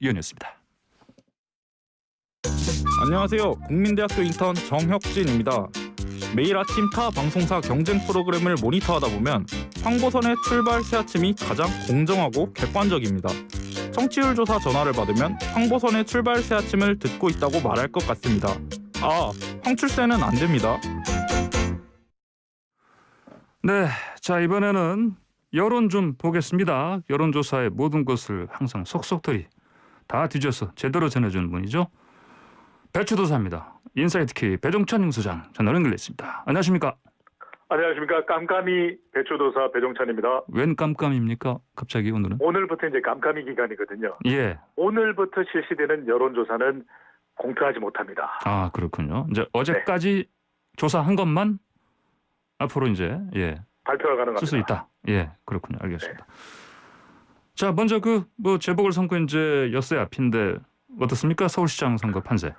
의원이었습니다. 안녕하세요. 국민대학교 인턴 정혁진입니다. 매일 아침 타 방송사 경쟁 프로그램을 모니터하다 보면 황보선의 출발 새아침이 가장 공정하고 객관적입니다. 청취율 조사 전화를 받으면 황보선의 출발 새아침을 듣고 있다고 말할 것 같습니다. 황출세는 안 됩니다. 네, 자 이번에는 여론 좀 보겠습니다. 여론조사의 모든 것을 항상 속속들이 다 뒤져서 제대로 전해주는 분이죠. 배추도사입니다. 인사이트K 배종찬 뉴스장 전화 연결했습니다. 안녕하십니까? 안녕하십니까. 깜깜이 배추도사 배종찬입니다. 웬 깜깜입니까? 갑자기 오늘은? 오늘부터 이제 깜깜이 기간이거든요. 예. 오늘부터 실시되는 여론조사는 공표하지 못합니다. 아 그렇군요. 이제 어제까지 조사한 것만 앞으로 이제 발표가 가능합니다. 쓸 수 있다. 예, 그렇군요. 알겠습니다. 자, 먼저 뭐 재보궐선거 이제 엿새 앞인데 어떻습니까? 서울시장 선거 판세.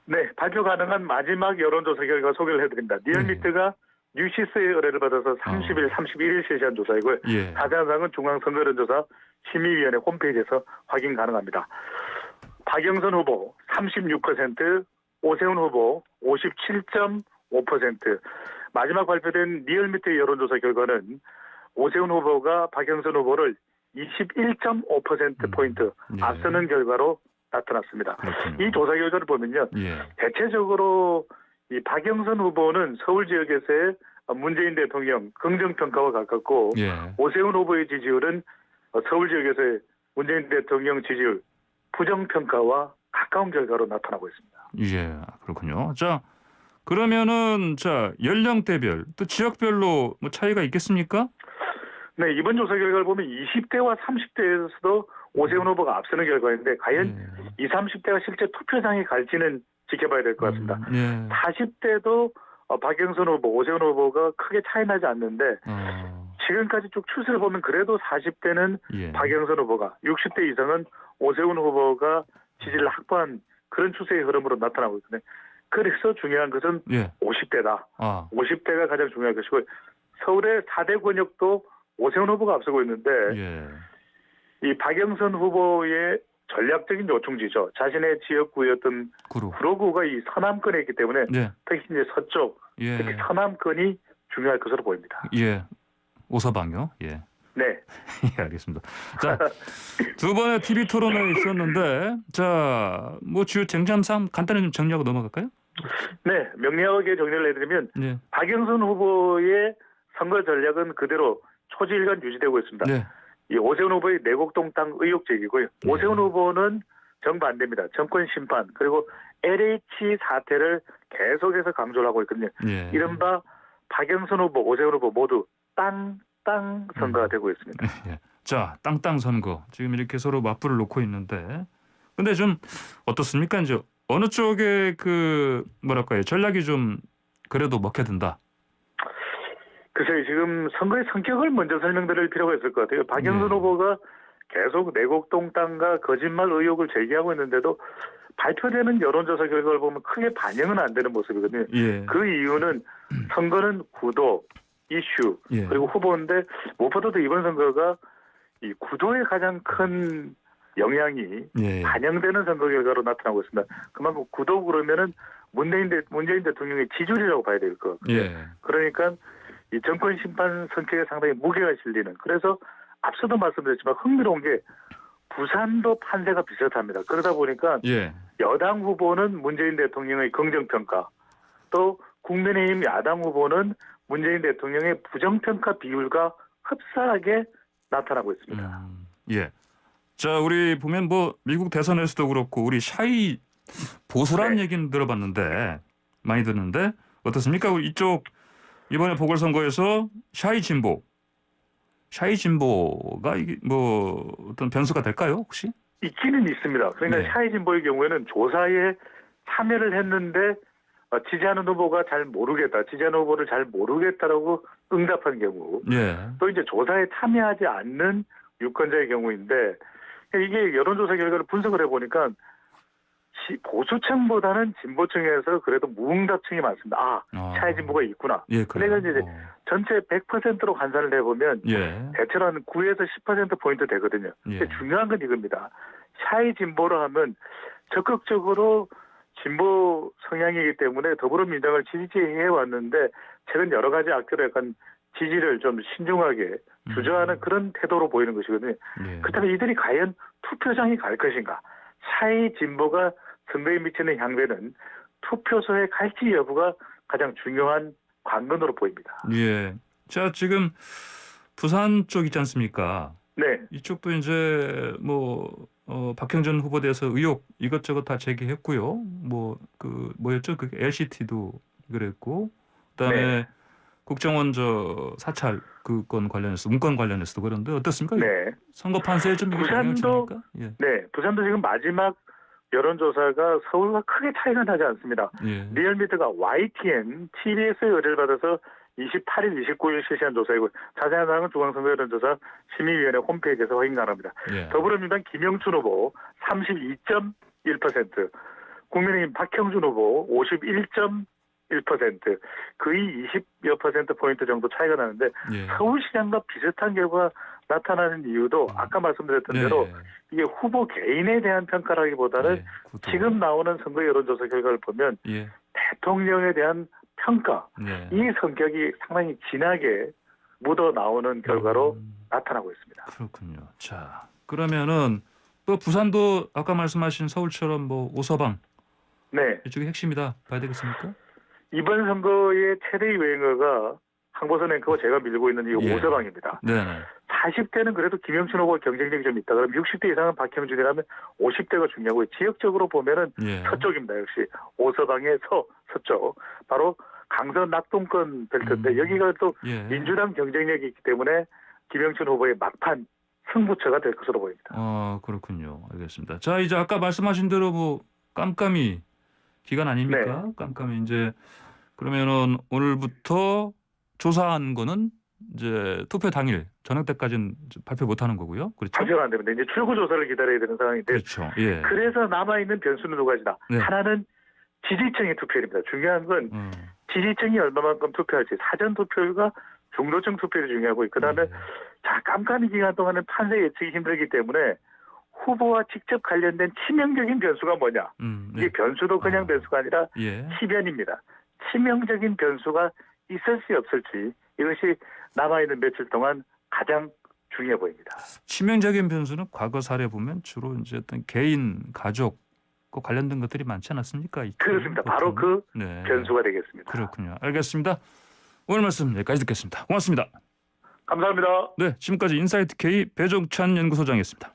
네, 발표 가능한 마지막 여론조사 결과 소개를 해드립니다. 리얼미터가 뉴시스의 의뢰를 받아서 30일, 31일 실시한 조사이고요. 예. 자세한 사항은 중앙선거여론조사 심의위원회 홈페이지에서 확인 가능합니다. 박영선 후보 36%, 오세훈 후보 57.5%. 마지막 발표된 리얼미터 여론조사 결과는 오세훈 후보가 박영선 후보를 21.5%포인트 앞서는 결과로 나타났습니다. 그렇군요. 이 조사 결과를 보면요. 대체적으로 이 박영선 후보는 서울 지역에서의 문재인 대통령 긍정평가와 가깝고 오세훈 후보의 지지율은 서울 지역에서의 문재인 대통령 지지율 부정평가와 가까운 결과로 나타나고 있습니다. 예, 그렇군요. 자, 그러면은 연령대별 또 지역별로 뭐 차이가 있겠습니까? 네, 이번 조사 결과를 보면 20대와 30대에서도 오세훈 후보가 앞서는 결과인데 과연 20, 30대가 실제 투표장에 갈지는 지켜봐야 될 것 같습니다. 40대도 박영선 후보, 오세훈 후보가 크게 차이 나지 않는데 지금까지 쭉 추세를 보면 그래도 40대는 박영선 후보가, 60대 이상은 오세훈 후보가 지지를 확보한 그런 추세의 흐름으로 나타나고 있거든요. 그래서 중요한 것은 50대다. 50대가 가장 중요한 것이고 서울의 4대 권역도 오세훈 후보가 앞서고 있는데 이 박영선 후보의 전략적인 요충지죠. 자신의 지역구였던 구로구가 이 서남권에 있기 때문에 특히 이제 서쪽, 특히 서남권이 중요할 것으로 보입니다. 오서방요? 네. 예, 알겠습니다. 자, 두 번의 TV 토론회 있었는데, 뭐 주요 쟁점상 간단히 좀 정리하고 넘어갈까요? 네, 명료하게 정리를 해드리면 박영선 후보의 선거 전략은 그대로 초지일관 유지되고 있습니다. 이 오세훈 후보의 내곡동 땅 의혹 제기고요. 오세훈 후보는 정반대입니다. 정권 심판 그리고 LH 사태를 계속해서 강조를 하고 있거든요. 이른바 박영선 후보, 오세훈 후보 모두 땅 선거가 되고 있습니다. 자, 땅 선거 지금 이렇게 서로 맞불을 놓고 있는데, 근데 좀 어떻습니까? 이제 어느 쪽에 전략이 좀 그래도 먹혀든다. 글쎄요, 지금 선거의 성격을 먼저 설명드릴 필요가 있을 것 같아요. 박영선 후보가 계속 내곡동 땅과 거짓말 의혹을 제기하고 있는데도 발표되는 여론조사 결과를 보면 크게 반영은 안 되는 모습이거든요. 그 이유는 선거는 구도, 이슈, 그리고 후보인데 무엇보다도 이번 선거가 이 구도에 가장 큰 영향이 반영되는 선거 결과로 나타나고 있습니다. 그만큼 구도 그러면은 문재인 대통령의 지지율이라고 봐야 될 것 같고요. 그러니까 이 정권 심판 성격에 상당히 무게가 실리는. 그래서 앞서도 말씀드렸지만 흥미로운 게 부산도 판세가 비슷합니다. 그러다 보니까 여당 후보는 문재인 대통령의 긍정평가, 또 국민의힘 야당 후보는 문재인 대통령의 부정평가 비율과 흡사하게 나타나고 있습니다. 자, 우리 보면 뭐 미국 대선에서도 그렇고 우리 샤이 보수라는 얘기는 들어봤는데 많이 듣는데 어떻습니까? 우리 이쪽 이번에 보궐선거에서 샤이 진보가 이게 뭐 어떤 변수가 될까요, 혹시? 있기는 있습니다. 그러니까 샤이 진보의 경우에는 조사에 참여를 했는데 지지하는 후보가 잘 모르겠다, 지지하는 후보를 잘 모르겠다라고 응답한 경우, 또 이제 조사에 참여하지 않는 유권자의 경우인데 이게 여론조사 결과를 분석을 해보니까 보수층보다는 진보층에서 그래도 무응답층이 많습니다. 샤이 진보가 있구나. 그러니까 이제 전체 100%로 환산을 해보면 대체로 한 9에서 10%포인트 되거든요. 근데 중요한 건 이겁니다. 샤이 진보로 하면 적극적으로 진보 성향이기 때문에 더불어민주당을 지지해 왔는데 최근 여러 가지 악재로 약간 지지를 좀 신중하게 주저하는 그런 태도로 보이는 것이거든요. 예. 그렇다면 이들이 과연 투표장에 갈 것인가? 샤이 진보가 선거에 미치는 향배는 투표소에 갈지 여부가 가장 중요한 관건으로 보입니다. 예. 자, 지금 부산 쪽 있지 않습니까? 네, 이쪽도 이제 박형준 후보에 대해서 의혹 이것저것 다 제기했고요. 뭐였죠? 그 LCT도 그랬고, 그다음에 네. 국정원 사찰 그건 관련해서 문건 관련해서도 그런데 어떻습니까? 네. 선거 판세에 좀 이게 영향을 부산도 줍니까? 예. 네, 부산도 지금 마지막 여론조사가 서울과 크게 차이가 나지 않습니다. 예. 리얼미터가 YTN, TBS의 의뢰를 받아서 28일, 29일 실시한 조사이고 자세한 사항은 중앙선거 여론조사 심의위원회 홈페이지에서 확인 가능합니다. 예. 더불어민주당 김영춘 후보 32.1%, 국민의힘 박형준 후보 51.1%, 거의 20여 %포인트 정도 차이가 나는데 예. 서울시장과 비슷한 결과가 나타나는 이유도 아까 말씀드렸던 대로 이게 후보 개인에 대한 평가라기보다는 구도. 지금 나오는 선거 여론조사 결과를 보면 예. 대통령에 대한 평가, 예. 이 성격이 상당히 진하게 묻어 나오는 결과로 나타나고 있습니다. 그렇군요. 자, 그러면은 또 부산도 아까 말씀하신 서울처럼 오서방 네, 이쪽이 핵심이다 봐야 되겠습니까? 이번 선거의 최대 유행어가 황보선 앵커가 제가 밀고 있는 이 예. 오서방입니다. 네네. 40대는 그래도 김영춘 후보가 경쟁력이 좀 있다. 그럼 60대 이상은 박형준이라면 50대가 중요하고 지역적으로 보면은 예. 서쪽입니다. 역시 오서방의 서쪽. 바로 강서 낙동권 벨트인데 여기가 또 예. 민주당 경쟁력이 있기 때문에 김영춘 후보의 막판 승부처가 될 것으로 보입니다. 그렇군요. 알겠습니다. 자, 이제 아까 말씀하신 대로 깜깜이 기간 아닙니까? 네. 깜깜이 이제 그러면은 오늘부터 조사한 거는 이제 투표 당일 저녁 때까지는 발표 못 하는 거고요. 그렇죠? 발표가 안 되면 이제 출구 조사를 기다려야 되는 상황인데 그렇죠. 예. 그래서 남아있는 변수는 두 가지다. 네. 하나는 지지층의 투표율입니다. 중요한 건 지지층이 얼마만큼 투표할지 사전 투표율과 중도층 투표율이 중요하고 그다음에 예. 자 깜깜이 기간 동안은 판세 예측이 힘들기 때문에 후보와 직접 관련된 치명적인 변수가 뭐냐. 네. 이게 변수도 그냥 변수가 아니라 예. 치변입니다. 치명적인 변수가 있을지 없을지 이것이 남아있는 며칠 동안 가장 중요해 보입니다. 치명적인 변수는 과거 사례 보면 주로 이제 어떤 개인, 가족 그 관련된 것들이 많지 않았습니까? 그렇습니다. 바로 그 네. 변수가 되겠습니다. 그렇군요. 알겠습니다. 오늘 말씀 여기까지 듣겠습니다. 고맙습니다. 감사합니다. 네, 지금까지 인사이트 K 배종찬 연구소장이었습니다.